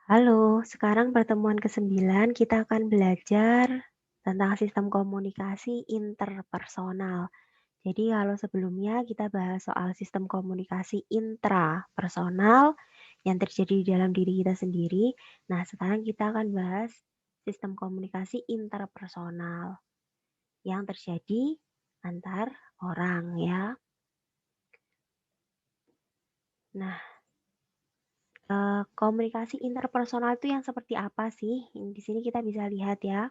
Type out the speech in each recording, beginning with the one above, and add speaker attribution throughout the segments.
Speaker 1: Halo, sekarang pertemuan ke-9 kita akan belajar tentang sistem komunikasi interpersonal. Jadi kalau sebelumnya kita bahas soal sistem komunikasi intrapersonal yang terjadi di dalam diri kita sendiri. Nah, sekarang kita akan bahas sistem komunikasi interpersonal yang terjadi antar orang ya. Nah, komunikasi interpersonal itu yang seperti apa sih? Di sini kita bisa lihat ya.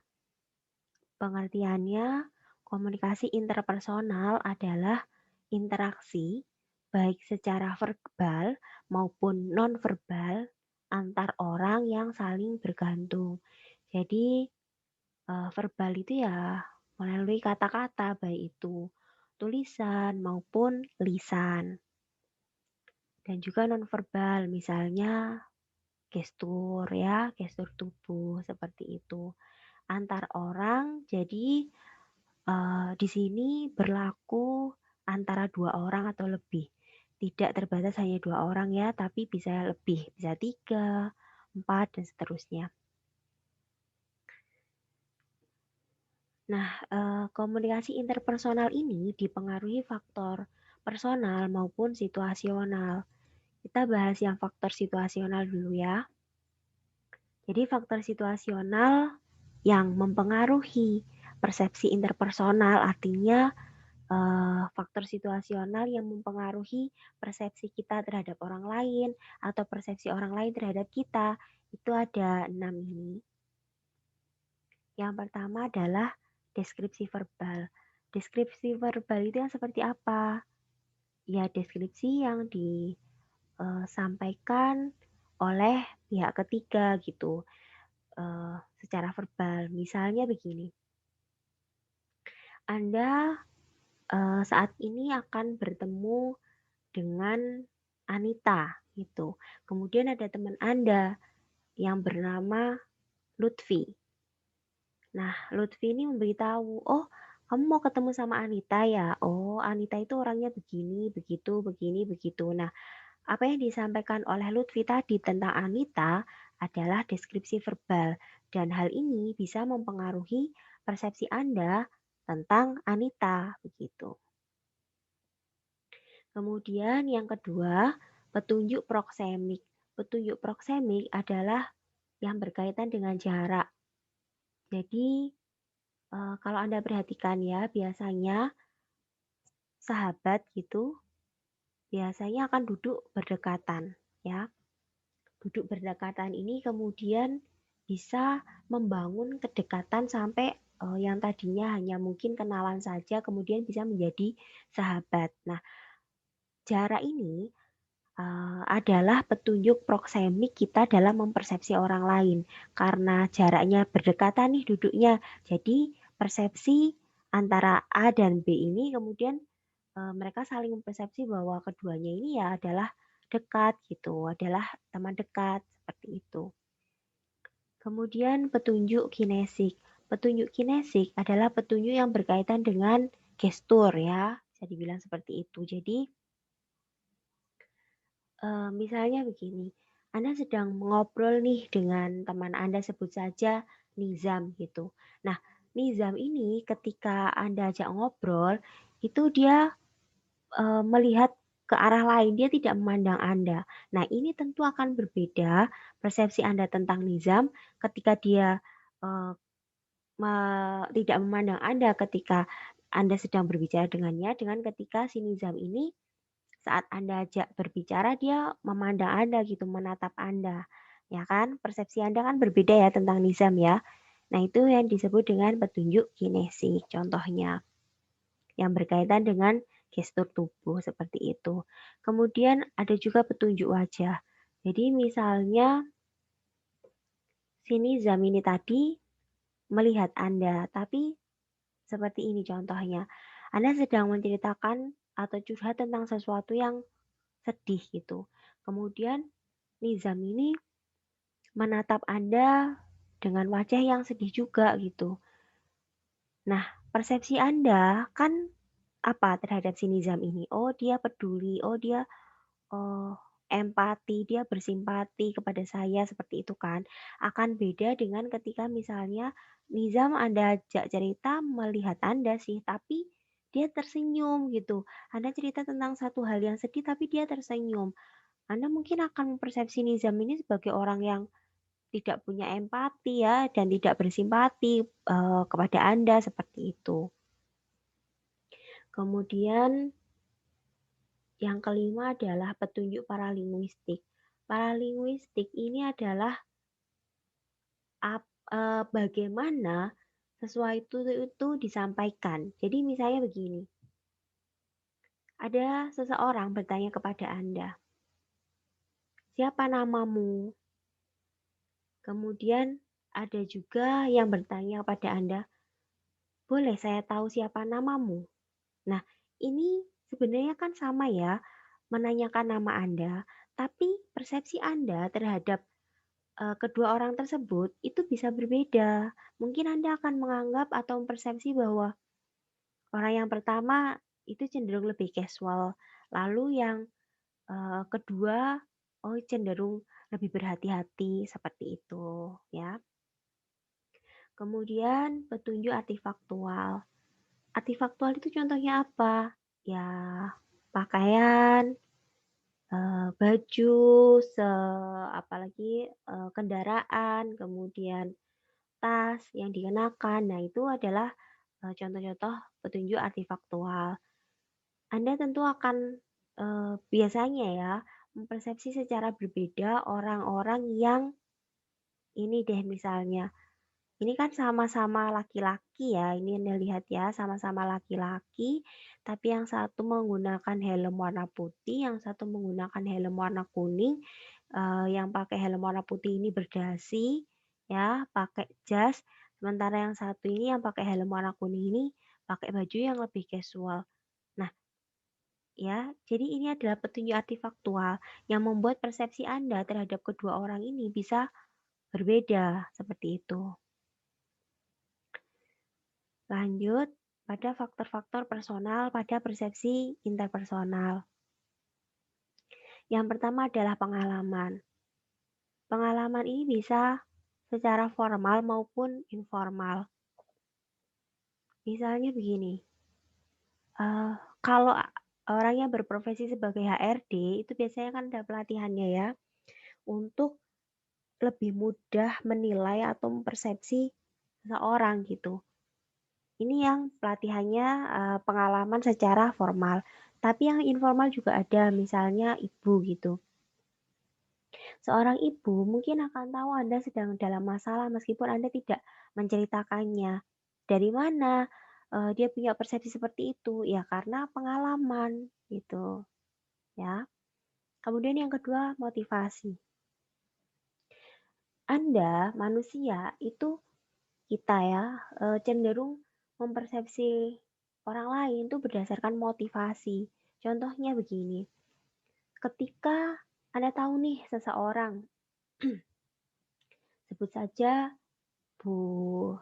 Speaker 1: Pengertiannya, komunikasi interpersonal adalah interaksi baik secara verbal maupun nonverbal antar orang yang saling bergantung. Jadi, verbal itu ya melalui kata-kata baik itu tulisan maupun lisan. Dan juga nonverbal misalnya gestur ya, gestur tubuh seperti itu. Antar orang jadi di sini berlaku antara 2 orang atau lebih. Tidak terbatas hanya 2 orang ya, tapi bisa lebih, bisa 3, 4, dan seterusnya. Nah, komunikasi interpersonal ini dipengaruhi faktor personal maupun situasional. Kita bahas yang faktor situasional dulu ya. Jadi faktor situasional yang mempengaruhi persepsi interpersonal artinya faktor situasional yang mempengaruhi persepsi kita terhadap orang lain atau persepsi orang lain terhadap kita, itu ada 6 ini. Yang pertama adalah deskripsi verbal. Deskripsi verbal itu yang seperti apa? Ya, deskripsi yang disampaikan oleh pihak ketiga gitu, secara verbal. Misalnya begini, Anda saat ini akan bertemu dengan Anita gitu. Kemudian ada teman Anda yang bernama Lutfi. Nah, Lutfi ini memberitahu, "Oh, kamu mau ketemu sama Anita ya? Oh, Anita itu orangnya begini, begitu, begini, begitu." Nah, apa yang disampaikan oleh Lutfi tadi tentang Anita adalah deskripsi verbal dan hal ini bisa mempengaruhi persepsi Anda tentang Anita begitu. Kemudian yang kedua, petunjuk proksemik. Petunjuk proksemik adalah yang berkaitan dengan jarak. Jadi, kalau Anda perhatikan ya, biasanya sahabat gitu, biasanya akan duduk berdekatan ya. Duduk berdekatan ini kemudian bisa membangun kedekatan sampai, yang tadinya hanya mungkin kenalan saja kemudian bisa menjadi sahabat. Nah, jarak ini adalah petunjuk proksemik kita dalam mempersepsi orang lain. Karena jaraknya berdekatan nih duduknya, jadi persepsi antara A dan B ini kemudian mereka saling mempersepsi bahwa keduanya ini ya adalah dekat gitu, adalah teman dekat seperti itu. Kemudian petunjuk kinesik. Petunjuk kinesik adalah petunjuk yang berkaitan dengan gestur ya, bisa dibilang seperti itu. Jadi misalnya begini, Anda sedang ngobrol nih dengan teman Anda, sebut saja Nizam gitu. Nah, Nizam ini ketika Anda ajak ngobrol, itu dia melihat ke arah lain, dia tidak memandang Anda. Nah, ini tentu akan berbeda persepsi Anda tentang Nizam ketika dia eee, tidak memandang Anda ketika Anda sedang berbicara dengannya, dengan ketika si Nizam ini saat Anda ajak berbicara, dia memandang Anda gitu, menatap Anda, ya kan? Persepsi Anda kan berbeda ya tentang Nizam ya. Nah, itu yang disebut dengan petunjuk kinesik, contohnya, yang berkaitan dengan gestur tubuh seperti itu. Kemudian ada juga petunjuk wajah. Jadi misalnya si Nizam ini tadi melihat Anda, tapi seperti ini contohnya, Anda sedang menceritakan atau curhat tentang sesuatu yang sedih gitu. Kemudian Nizam ini menatap Anda dengan wajah yang sedih juga gitu. Nah, persepsi Anda kan apa terhadap si Nizam ini? Oh, dia peduli. Oh, dia empati, dia bersimpati kepada saya seperti itu kan. Akan beda dengan ketika misalnya Nizam Anda ajak cerita melihat Anda sih, tapi dia tersenyum gitu. Anda cerita tentang satu hal yang sedih tapi dia tersenyum. Anda mungkin akan mempersepsi Nizam ini sebagai orang yang tidak punya empati ya dan tidak bersimpati kepada Anda seperti itu. Kemudian yang kelima adalah petunjuk paralinguistik. Paralinguistik ini adalah bagaimana sesuatu itu disampaikan. Jadi misalnya begini, ada seseorang bertanya kepada Anda, "Siapa namamu?" Kemudian ada juga yang bertanya kepada Anda, "Boleh saya tahu siapa namamu?" Nah, ini sebenarnya kan sama ya, menanyakan nama Anda, tapi persepsi Anda terhadap kedua orang tersebut itu bisa berbeda. Mungkin Anda akan menganggap atau mempersepsi bahwa orang yang pertama itu cenderung lebih casual, lalu yang kedua oh cenderung lebih berhati-hati seperti itu ya. Kemudian petunjuk artifaktual. Artifaktual itu contohnya apa? Ya pakaian, baju, apalagi kendaraan, kemudian tas yang dikenakan. Nah, itu adalah contoh-contoh petunjuk artifaktual. Anda tentu akan biasanya ya mempersepsi secara berbeda orang-orang yang ini deh misalnya. Ini kan sama-sama laki-laki ya, ini Anda lihat ya, sama-sama laki-laki, tapi yang satu menggunakan helm warna putih, yang satu menggunakan helm warna kuning. Yang pakai helm warna putih ini berdasi, ya, pakai jas, sementara yang satu ini yang pakai helm warna kuning ini pakai baju yang lebih casual. Nah, ya, jadi ini adalah petunjuk artifaktual yang membuat persepsi Anda terhadap kedua orang ini bisa berbeda, seperti itu. Lanjut pada faktor-faktor personal pada persepsi interpersonal. Yang pertama adalah pengalaman. Pengalaman ini bisa secara formal maupun informal. Misalnya begini, kalau orang yang berprofesi sebagai HRD itu biasanya kan ada pelatihannya ya, untuk lebih mudah menilai atau mempersepsi seseorang gitu. Ini yang pelatihannya pengalaman secara formal. Tapi yang informal juga ada, misalnya ibu gitu. Seorang ibu mungkin akan tahu Anda sedang dalam masalah meskipun Anda tidak menceritakannya. Dari mana dia punya persepsi seperti itu? Ya karena pengalaman gitu, ya. Kemudian yang kedua motivasi. Anda manusia itu kita ya cenderung mempersepsi orang lain itu berdasarkan motivasi. Contohnya begini, ketika Anda tahu nih seseorang, sebut saja Bu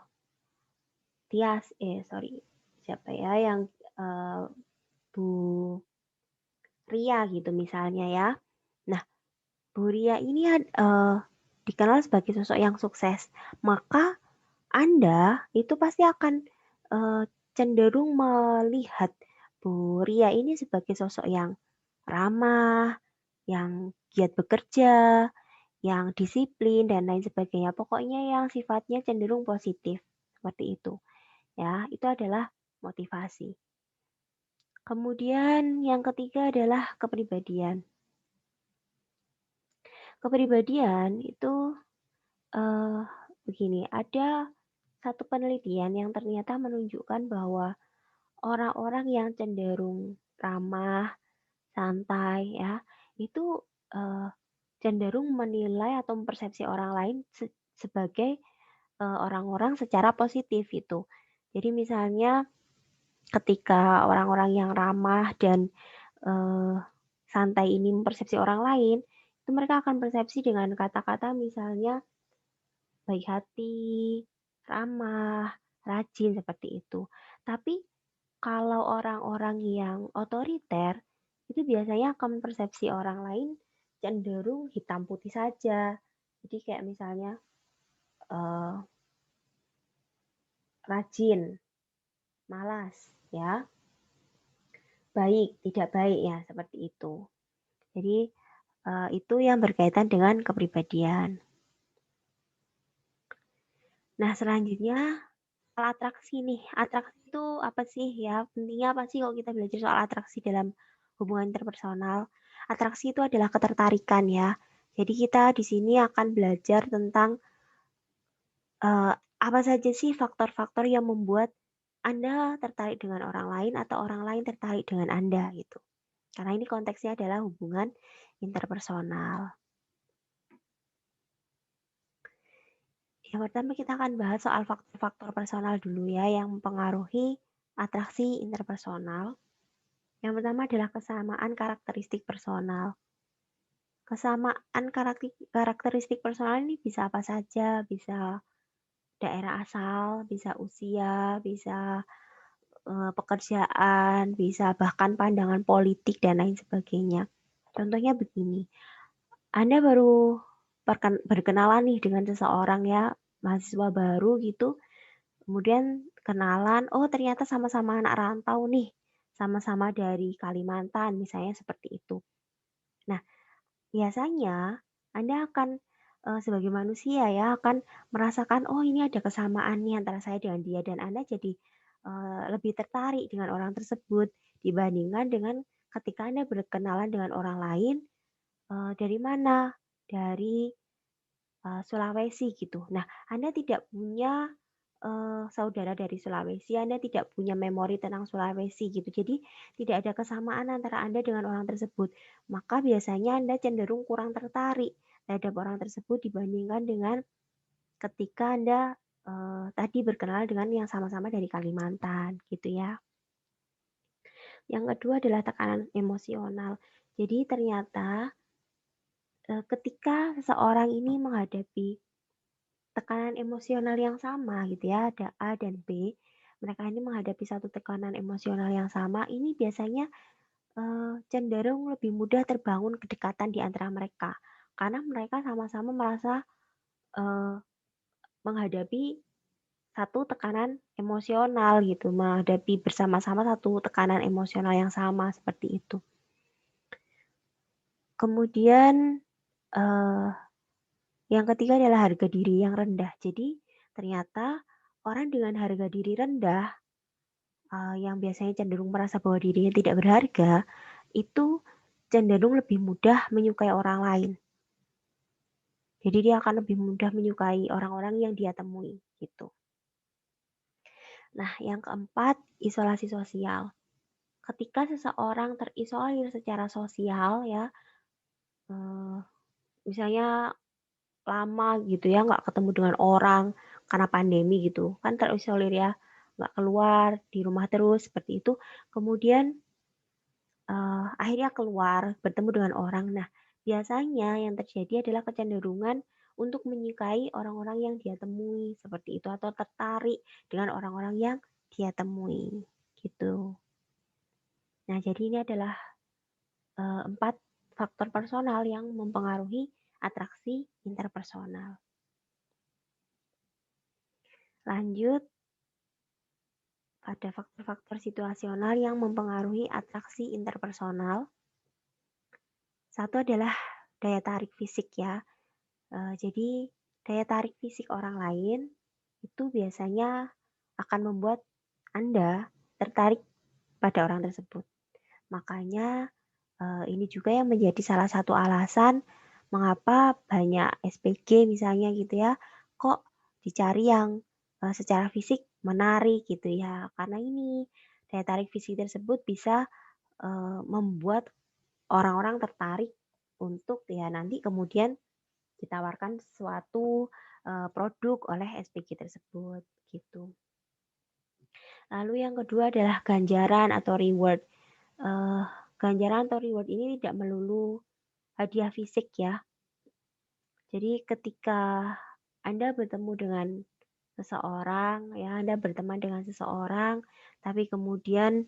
Speaker 1: Tias, sorry, siapa ya yang Bu Ria gitu misalnya ya. Nah, Bu Ria ini dikenal sebagai sosok yang sukses, maka Anda itu pasti akan cenderung melihat Bu Ria ini sebagai sosok yang ramah, yang giat bekerja, yang disiplin dan lain sebagainya. Pokoknya yang sifatnya cenderung positif seperti itu. Ya, itu adalah motivasi. Kemudian yang ketiga adalah kepribadian. Kepribadian itu eh, begini, ada satu penelitian yang ternyata menunjukkan bahwa orang-orang yang cenderung ramah, santai ya, itu eh, cenderung menilai atau mempersepsi orang lain sebagai orang-orang secara positif itu. Jadi misalnya ketika orang-orang yang ramah dan eh, santai ini mempersepsi orang lain, itu mereka akan persepsi dengan kata-kata misalnya baik hati, ramah, rajin seperti itu. Tapi kalau orang-orang yang otoriter itu biasanya akan mempersepsi orang lain cenderung hitam putih saja. Jadi kayak misalnya rajin, malas, ya, baik, tidak baik ya, seperti itu. Jadi itu yang berkaitan dengan kepribadian. Nah, selanjutnya soal atraksi nih. Atraksi itu apa sih ya? Pentingnya apa sih kalau kita belajar soal atraksi dalam hubungan interpersonal? Atraksi itu adalah ketertarikan ya. Jadi kita di sini akan belajar tentang apa saja sih faktor-faktor yang membuat Anda tertarik dengan orang lain atau orang lain tertarik dengan Anda gitu. Karena ini konteksnya adalah hubungan interpersonal. Yang pertama kita akan bahas soal faktor-faktor personal dulu ya yang mempengaruhi atraksi interpersonal. Yang pertama adalah kesamaan karakteristik personal. Kesamaan karakteristik personal ini bisa apa saja, bisa daerah asal, bisa usia, bisa pekerjaan, bisa bahkan pandangan politik dan lain sebagainya. Contohnya begini, Anda baru berkenalan nih dengan seseorang ya, mahasiswa baru gitu, kemudian kenalan, oh ternyata sama-sama anak rantau nih, sama-sama dari Kalimantan misalnya seperti itu. Nah, biasanya Anda akan sebagai manusia ya akan merasakan oh ini ada kesamaan nih antara saya dengan dia dan Anda jadi lebih tertarik dengan orang tersebut dibandingkan dengan ketika Anda berkenalan dengan orang lain dari mana? Dari Sulawesi gitu. Nah, Anda tidak punya saudara dari Sulawesi, Anda tidak punya memori tentang Sulawesi gitu. Jadi tidak ada kesamaan antara Anda dengan orang tersebut. Maka biasanya Anda cenderung kurang tertarik terhadap orang tersebut dibandingkan dengan ketika Anda tadi berkenalan dengan yang sama-sama dari Kalimantan gitu ya. Yang kedua adalah tekanan emosional. Jadi ternyata ketika seseorang ini menghadapi tekanan emosional yang sama gitu ya, ada A dan B. Mereka ini menghadapi satu tekanan emosional yang sama, ini biasanya cenderung lebih mudah terbangun kedekatan di antara mereka. Karena mereka sama-sama merasa menghadapi satu tekanan emosional gitu, menghadapi bersama-sama satu tekanan emosional yang sama seperti itu. Kemudian yang ketiga adalah harga diri yang rendah. Jadi ternyata orang dengan harga diri rendah yang biasanya cenderung merasa bahwa dirinya tidak berharga, itu cenderung lebih mudah menyukai orang lain. Jadi dia akan lebih mudah menyukai orang-orang yang dia temui gitu. Nah, yang keempat, isolasi sosial. Ketika seseorang terisolir secara sosial ya, misalnya lama gitu ya nggak ketemu dengan orang karena pandemi gitu, kan terisolir ya, nggak keluar, di rumah terus seperti itu. Kemudian akhirnya keluar, bertemu dengan orang. Nah, biasanya yang terjadi adalah kecenderungan untuk menyukai orang-orang yang dia temui, seperti itu, atau tertarik dengan orang-orang yang dia temui, gitu. Nah, jadi ini adalah 4 faktor personal yang mempengaruhi atraksi interpersonal. Lanjut pada faktor-faktor situasional yang mempengaruhi atraksi interpersonal. Satu adalah daya tarik fisik ya. Jadi daya tarik fisik orang lain itu biasanya akan membuat Anda tertarik pada orang tersebut. Makanya ini juga yang menjadi salah satu alasan mengapa banyak SPG misalnya gitu ya, kok dicari yang secara fisik menarik gitu ya. Karena ini daya tarik fisik tersebut bisa membuat orang-orang tertarik untuk ya nanti kemudian ditawarkan suatu produk oleh SPG tersebut gitu. Lalu yang kedua adalah ganjaran atau reward. Ganjaran atau reward ini tidak melulu hadiah fisik ya. Jadi ketika Anda bertemu dengan seseorang, ya Anda berteman dengan seseorang, tapi kemudian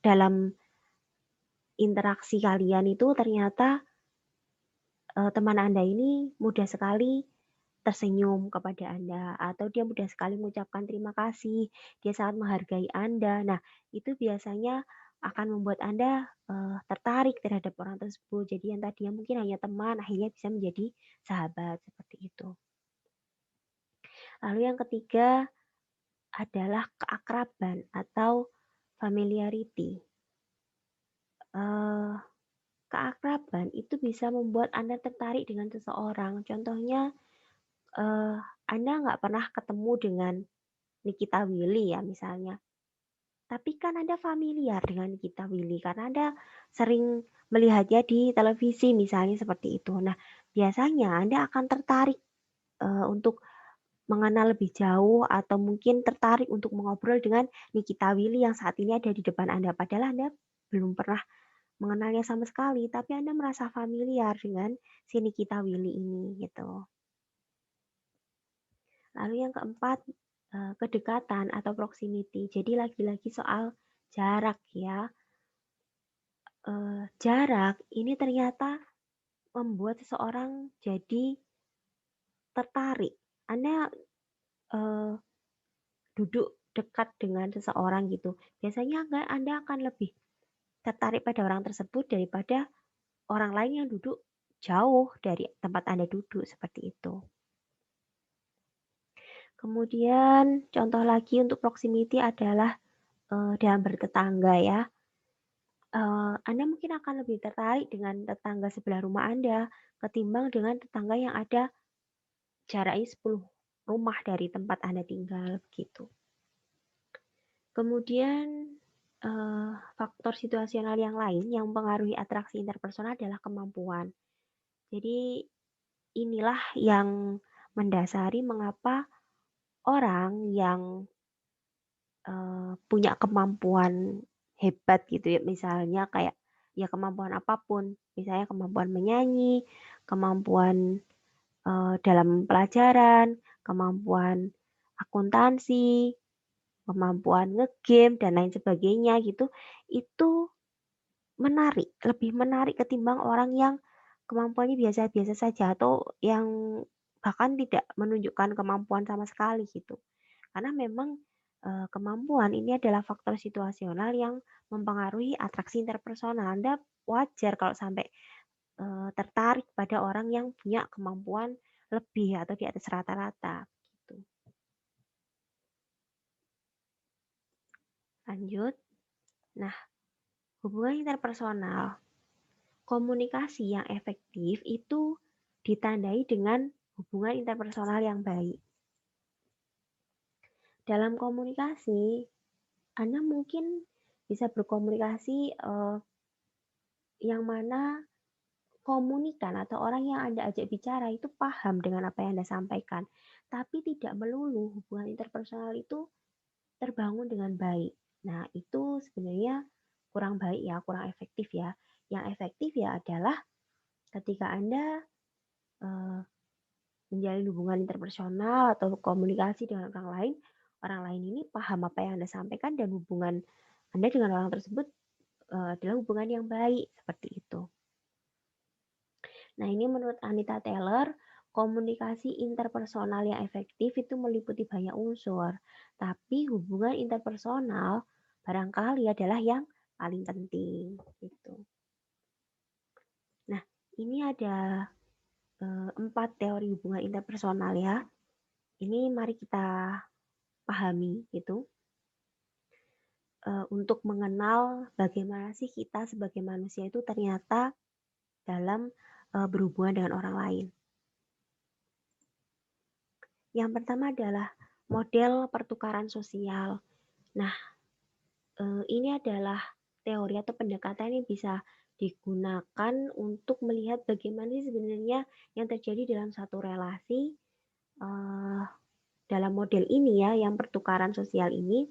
Speaker 1: dalam interaksi kalian itu ternyata teman Anda ini mudah sekali tersenyum kepada Anda, atau dia mudah sekali mengucapkan terima kasih, dia sangat menghargai Anda. Nah, itu biasanya akan membuat Anda tertarik terhadap orang tersebut. Jadi yang tadinya mungkin hanya teman, akhirnya bisa menjadi sahabat seperti itu. Lalu yang ketiga adalah keakraban atau familiarity. Eh, Keakraban itu bisa membuat Anda tertarik dengan seseorang. Contohnya, eh, Anda nggak pernah ketemu dengan Nikita Willy ya misalnya. Tapi kan Anda familiar dengan Nikita Willy karena Anda sering melihatnya di televisi misalnya seperti itu. Nah, biasanya Anda akan tertarik untuk mengenal lebih jauh atau mungkin tertarik untuk mengobrol dengan Nikita Willy yang saat ini ada di depan Anda. Padahal Anda belum pernah mengenalnya sama sekali, tapi Anda merasa familiar dengan si Nikita Willy ini gitu. Lalu yang keempat, kedekatan atau proximity. Jadi lagi-lagi soal jarak ya. Jarak ini ternyata membuat seseorang jadi tertarik. Anda eh, duduk dekat dengan seseorang gitu. Biasanya Anda akan lebih tertarik pada orang tersebut daripada orang lain yang duduk jauh dari tempat Anda duduk seperti itu. Kemudian contoh lagi untuk proximity adalah dalam bertetangga ya. Anda mungkin akan lebih tertarik dengan tetangga sebelah rumah Anda ketimbang dengan tetangga yang ada jaraknya 10 rumah dari tempat Anda tinggal begitu. Kemudian faktor situasional yang lain yang mempengaruhi atraksi interpersonal adalah kemampuan. Jadi inilah yang mendasari mengapa orang yang punya kemampuan hebat gitu ya, misalnya kayak ya kemampuan apapun, misalnya kemampuan menyanyi, kemampuan dalam pelajaran, kemampuan akuntansi, kemampuan ngegame dan lain sebagainya gitu, itu menarik, lebih menarik ketimbang orang yang kemampuannya biasa-biasa saja atau yang bahkan tidak menunjukkan kemampuan sama sekali gitu. Karena memang kemampuan ini adalah faktor situasional yang mempengaruhi atraksi interpersonal. Anda wajar kalau sampai tertarik pada orang yang punya kemampuan lebih atau di atas rata-rata gitu. Lanjut. Nah, hubungan interpersonal, komunikasi yang efektif itu ditandai dengan hubungan interpersonal yang baik. Dalam komunikasi, Anda mungkin bisa berkomunikasi yang mana komunikan atau orang yang Anda ajak bicara itu paham dengan apa yang Anda sampaikan. Tapi tidak melulu hubungan interpersonal itu terbangun dengan baik. Nah, itu sebenarnya kurang baik ya, kurang efektif ya. Yang efektif ya adalah ketika Anda menjalin hubungan interpersonal atau komunikasi dengan orang lain ini paham apa yang Anda sampaikan dan hubungan Anda dengan orang tersebut adalah hubungan yang baik seperti itu. Nah, ini menurut Anita Taylor, komunikasi interpersonal yang efektif itu meliputi banyak unsur, tapi hubungan interpersonal barangkali adalah yang paling penting gitu. Nah, ini ada 4 teori hubungan interpersonal ya. Ini mari kita pahami gitu. Untuk mengenal bagaimana sih kita sebagai manusia itu ternyata dalam berhubungan dengan orang lain. Yang pertama adalah model pertukaran sosial. Nah, ini adalah teori atau pendekatan yang bisa digunakan untuk melihat bagaimana sih sebenarnya yang terjadi dalam satu relasi. Dalam model ini ya, yang pertukaran sosial ini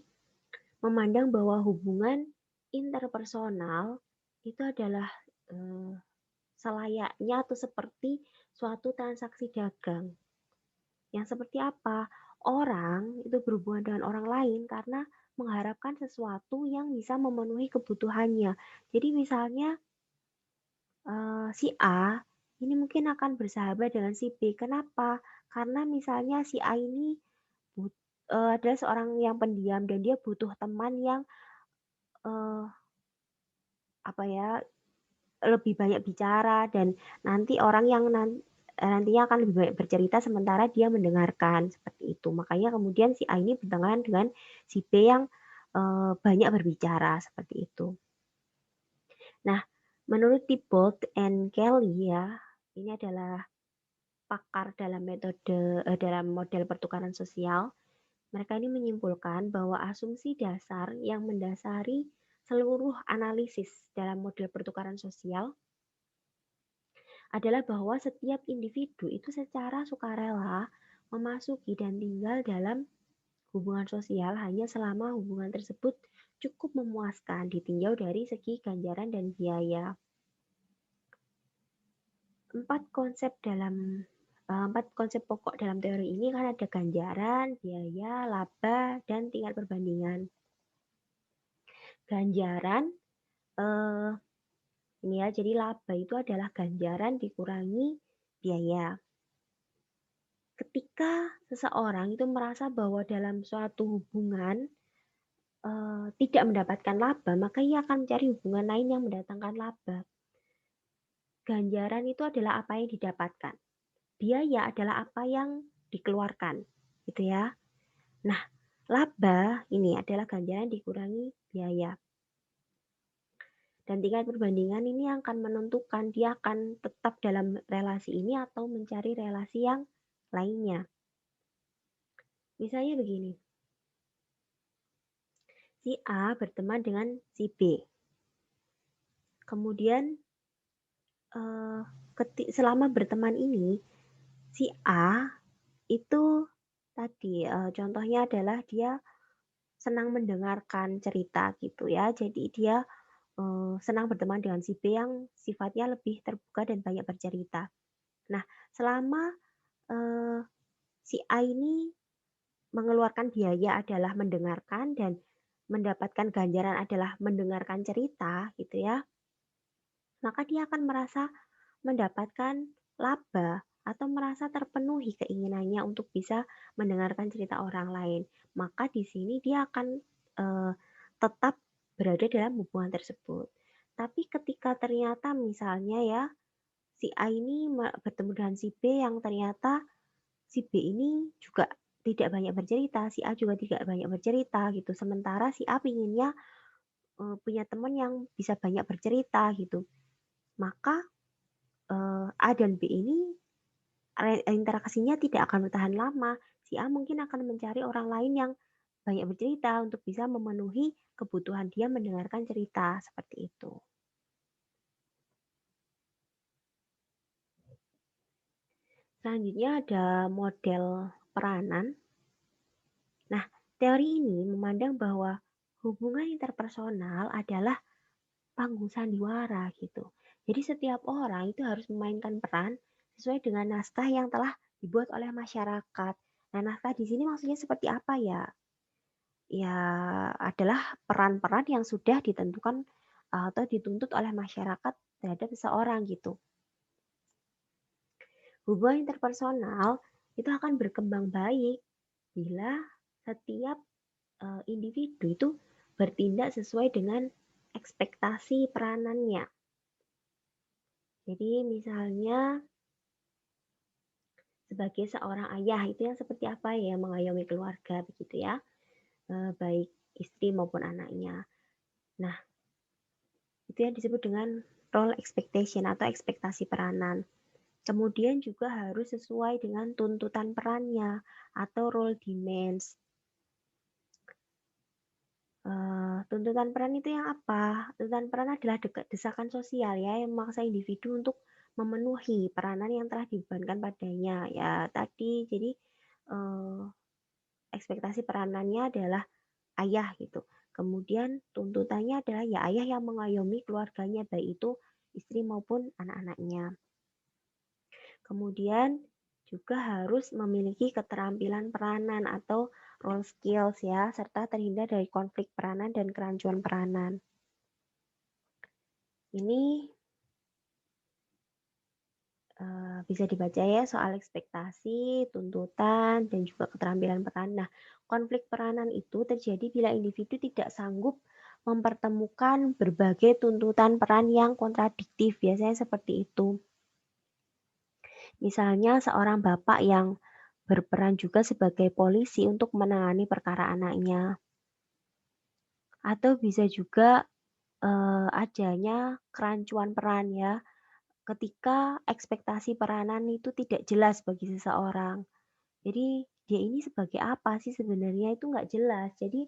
Speaker 1: memandang bahwa hubungan interpersonal itu adalah selayaknya atau seperti suatu transaksi dagang. Yang seperti apa? Orang itu berhubungan dengan orang lain karena mengharapkan sesuatu yang bisa memenuhi kebutuhannya. Jadi misalnya si A ini mungkin akan bersahabat dengan si B. Kenapa? Karena misalnya si A ini adalah seorang yang pendiam dan dia butuh teman yang eh, apa ya lebih banyak bicara dan nanti orang yang nantinya akan lebih banyak bercerita sementara dia mendengarkan seperti itu. Makanya kemudian si A ini bertentangan dengan si B yang banyak berbicara seperti itu. Nah, menurut Thibault and Kelly ya, ini adalah pakar dalam dalam model pertukaran sosial. Mereka ini menyimpulkan bahwa asumsi dasar yang mendasari seluruh analisis dalam model pertukaran sosial adalah bahwa setiap individu itu secara sukarela memasuki dan tinggal dalam hubungan sosial hanya selama hubungan tersebut cukup memuaskan ditinjau dari segi ganjaran dan biaya. Empat konsep pokok dalam teori ini kan ada ganjaran, biaya, laba, dan tingkat perbandingan. Ganjaran ini ya, jadi laba itu adalah ganjaran dikurangi biaya. Ketika seseorang itu merasa bahwa dalam suatu hubungan tidak mendapatkan laba, maka ia akan mencari hubungan lain yang mendatangkan laba. Ganjaran itu adalah apa yang didapatkan. Biaya adalah apa yang dikeluarkan, gitu ya. Nah, laba ini adalah ganjaran dikurangi biaya. Dan tingkat perbandingan ini akan menentukan dia akan tetap dalam relasi ini atau mencari relasi yang lainnya. Misalnya begini, si A berteman dengan si B. Kemudian selama berteman ini, si A itu tadi contohnya adalah dia senang mendengarkan cerita gitu ya. Jadi dia senang berteman dengan si B yang sifatnya lebih terbuka dan banyak bercerita. Nah, selama si A ini mengeluarkan biaya adalah mendengarkan dan mendapatkan ganjaran adalah mendengarkan cerita gitu ya, maka dia akan merasa mendapatkan laba atau merasa terpenuhi keinginannya untuk bisa mendengarkan cerita orang lain. Maka di sini dia akan tetap berada dalam hubungan tersebut. Tapi ketika ternyata misalnya ya si A ini bertemu dengan si B yang ternyata si B ini juga tidak banyak bercerita, si A juga tidak banyak bercerita gitu. Sementara si A pinginnya punya teman yang bisa banyak bercerita gitu. Maka A dan B ini interaksinya tidak akan bertahan lama. Si A mungkin akan mencari orang lain yang banyak bercerita untuk bisa memenuhi kebutuhan dia mendengarkan cerita seperti itu. Selanjutnya ada model peranan. Nah, teori ini memandang bahwa hubungan interpersonal adalah panggung sandiwara gitu. Jadi setiap orang itu harus memainkan peran sesuai dengan naskah yang telah dibuat oleh masyarakat. Nah, naskah di sini maksudnya seperti apa ya? Ya, adalah peran-peran yang sudah ditentukan atau dituntut oleh masyarakat terhadap seseorang gitu. Hubungan interpersonal itu akan berkembang baik bila setiap individu itu bertindak sesuai dengan ekspektasi peranannya. Jadi misalnya sebagai seorang ayah itu yang seperti apa ya mengayomi keluarga begitu ya, baik istri maupun anaknya. Nah, itu yang disebut dengan role expectation atau ekspektasi peranan. Kemudian juga harus sesuai dengan tuntutan perannya atau role demands. Tuntutan peran itu yang apa? Tuntutan peran adalah desakan sosial ya yang memaksa individu untuk memenuhi peranan yang telah dibebankan padanya. Ya tadi jadi eh, ekspektasi peranannya adalah ayah gitu. Kemudian tuntutannya adalah ya ayah yang mengayomi keluarganya baik itu istri maupun anak-anaknya. Kemudian juga harus memiliki keterampilan peranan atau role skills ya, serta terhindar dari konflik peranan dan kerancuan peranan. Ini bisa dibaca ya soal ekspektasi, tuntutan, dan juga keterampilan peran. Nah, konflik peranan itu terjadi bila individu tidak sanggup mempertemukan berbagai tuntutan peran yang kontradiktif, biasanya seperti itu. Misalnya seorang bapak yang berperan juga sebagai polisi untuk menangani perkara anaknya. Atau bisa juga adanya kerancuan peran ya, ketika ekspektasi peranan itu tidak jelas bagi seseorang. Jadi dia ini sebagai apa sih sebenarnya itu nggak jelas. Jadi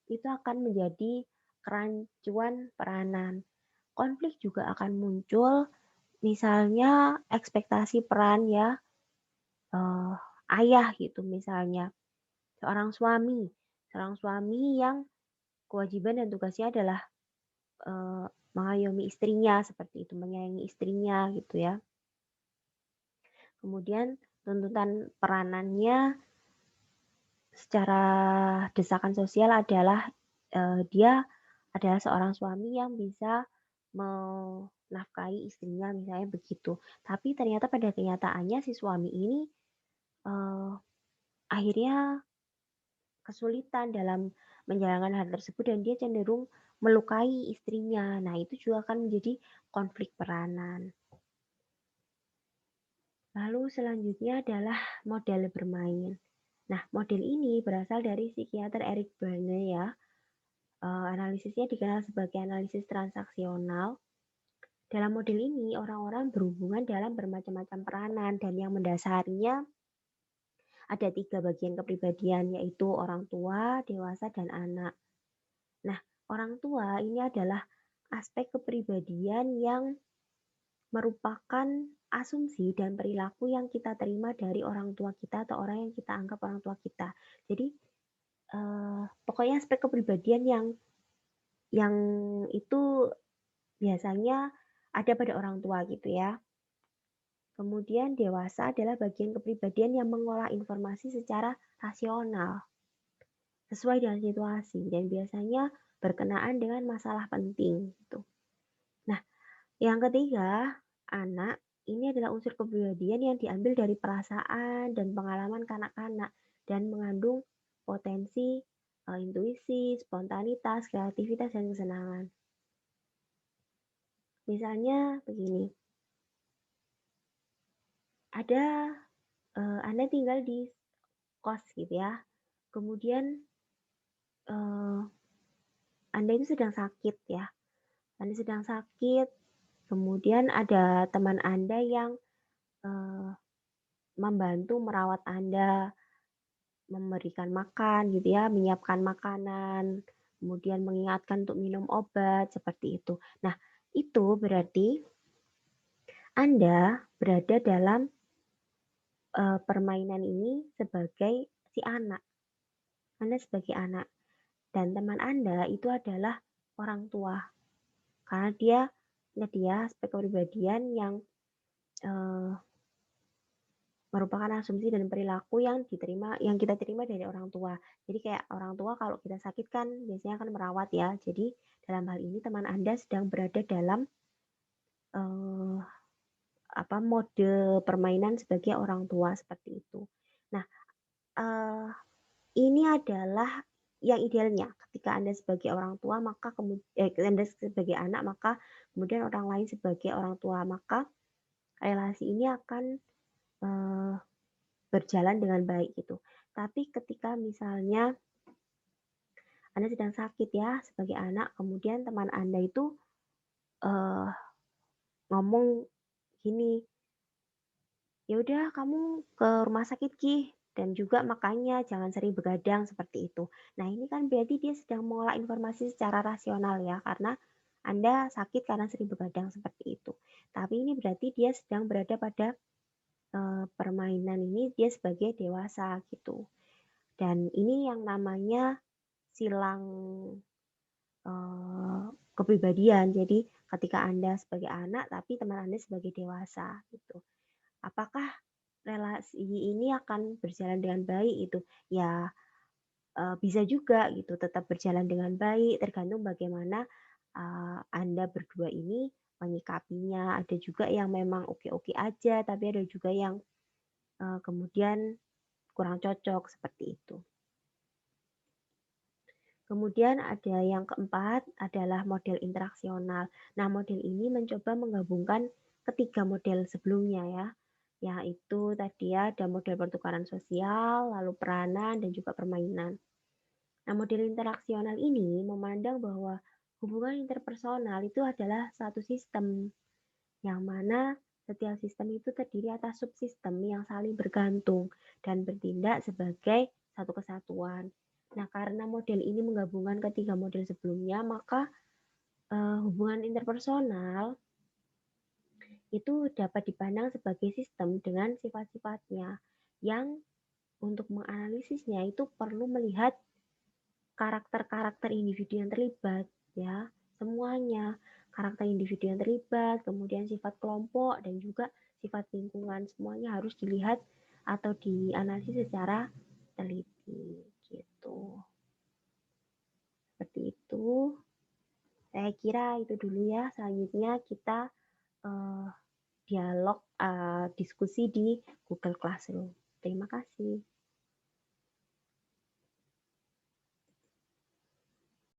Speaker 1: itu akan menjadi kerancuan peranan. Konflik juga akan muncul misalnya ekspektasi peran ya, eee, ayah gitu misalnya, seorang suami yang kewajiban dan tugasnya adalah, eee, mengayomi istrinya seperti itu, menyayangi istrinya gitu ya. Kemudian tuntutan peranannya secara desakan sosial adalah, dia adalah seorang suami yang bisa menafkahi istrinya misalnya begitu. Tapi ternyata pada kenyataannya si suami ini, eee, akhirnya kesulitan dalam menjalankan hal tersebut dan dia cenderung melukai istrinya. Nah, itu juga akan menjadi konflik peranan. Lalu selanjutnya adalah model bermain. Nah, model ini berasal dari psikiater Eric Berne ya. Analisisnya dikenal sebagai analisis transaksional. Dalam model ini, orang-orang berhubungan dalam bermacam-macam peranan dan yang mendasarinya ada 3 bagian kepribadian, yaitu orang tua, dewasa, dan anak. Nah, orang tua ini adalah aspek kepribadian yang merupakan asumsi dan perilaku yang kita terima dari orang tua kita atau orang yang kita anggap orang tua kita. Jadi, pokoknya aspek kepribadian yang itu biasanya ada pada orang tua gitu ya. Kemudian dewasa adalah bagian kepribadian yang mengolah informasi secara rasional, sesuai dengan situasi dan biasanya berkenaan dengan masalah penting gitu. Nah, yang ketiga, anak ini adalah unsur kepribadian yang diambil dari perasaan dan pengalaman kanak-kanak dan mengandung potensi intuisi, spontanitas, kreativitas, dan kesenangan. Misalnya begini, ada Anda tinggal di kos gitu ya, kemudian eh, Anda itu sedang sakit ya, Anda sedang sakit, kemudian ada teman Anda yang eh, membantu merawat Anda, memberikan makan gitu ya, menyiapkan makanan, kemudian mengingatkan untuk minum obat, seperti itu. Nah, itu berarti Anda berada dalam permainan ini sebagai si anak. Anda sebagai anak. Dan teman Anda itu adalah orang tua. Karena dia aspek kepribadian yang eh, merupakan asumsi dan perilaku yang kita terima dari orang tua. Jadi kayak orang tua kalau kita sakit kan biasanya akan merawat ya. Jadi dalam hal ini teman Anda sedang berada dalam eh, mode permainan sebagai orang tua seperti itu. Nah, eh, ini adalah yang idealnya ketika Anda sebagai orang tua maka Anda sebagai anak maka kemudian orang lain sebagai orang tua maka relasi ini akan eh, berjalan dengan baik gitu. Tapi ketika misalnya Anda sedang sakit ya sebagai anak, kemudian teman Anda itu eh, ngomong gini, ya udah kamu ke rumah sakit Ki dan juga makanya jangan sering begadang seperti itu. Nah, ini kan berarti dia sedang mengolah informasi secara rasional ya karena Anda sakit karena sering begadang seperti itu. Tapi ini berarti dia sedang berada pada permainan ini dia sebagai dewasa gitu. Dan ini yang namanya silang kepribadian. Jadi ketika Anda sebagai anak tapi teman Anda sebagai dewasa gitu. Apakah relasi ini akan berjalan dengan baik itu? Ya, bisa juga gitu tetap berjalan dengan baik, tergantung bagaimana, Anda berdua ini menyikapinya. Ada juga yang memang oke-oke aja, tapi ada juga yang, kemudian kurang cocok, seperti itu. Kemudian ada yang keempat adalah model interaksional. Nah, model ini mencoba menggabungkan ketiga model sebelumnya ya, yaitu tadi ada model pertukaran sosial, lalu peranan, dan juga permainan. Nah, model interaksional ini memandang bahwa hubungan interpersonal itu adalah satu sistem, yang mana setiap sistem itu terdiri atas subsistem yang saling bergantung dan bertindak sebagai satu kesatuan. Nah, karena model ini menggabungkan ketiga model sebelumnya, maka hubungan interpersonal itu dapat dipandang sebagai sistem dengan sifat-sifatnya yang untuk menganalisisnya itu perlu melihat karakter-karakter individu yang terlibat ya, semuanya. Karakter individu yang terlibat, kemudian sifat kelompok dan juga sifat lingkungan semuanya harus dilihat atau dianalisis secara teliti gitu. Seperti itu. Saya kira itu dulu ya. Selanjutnya kita dialog diskusi di Google Classroom. Terima kasih.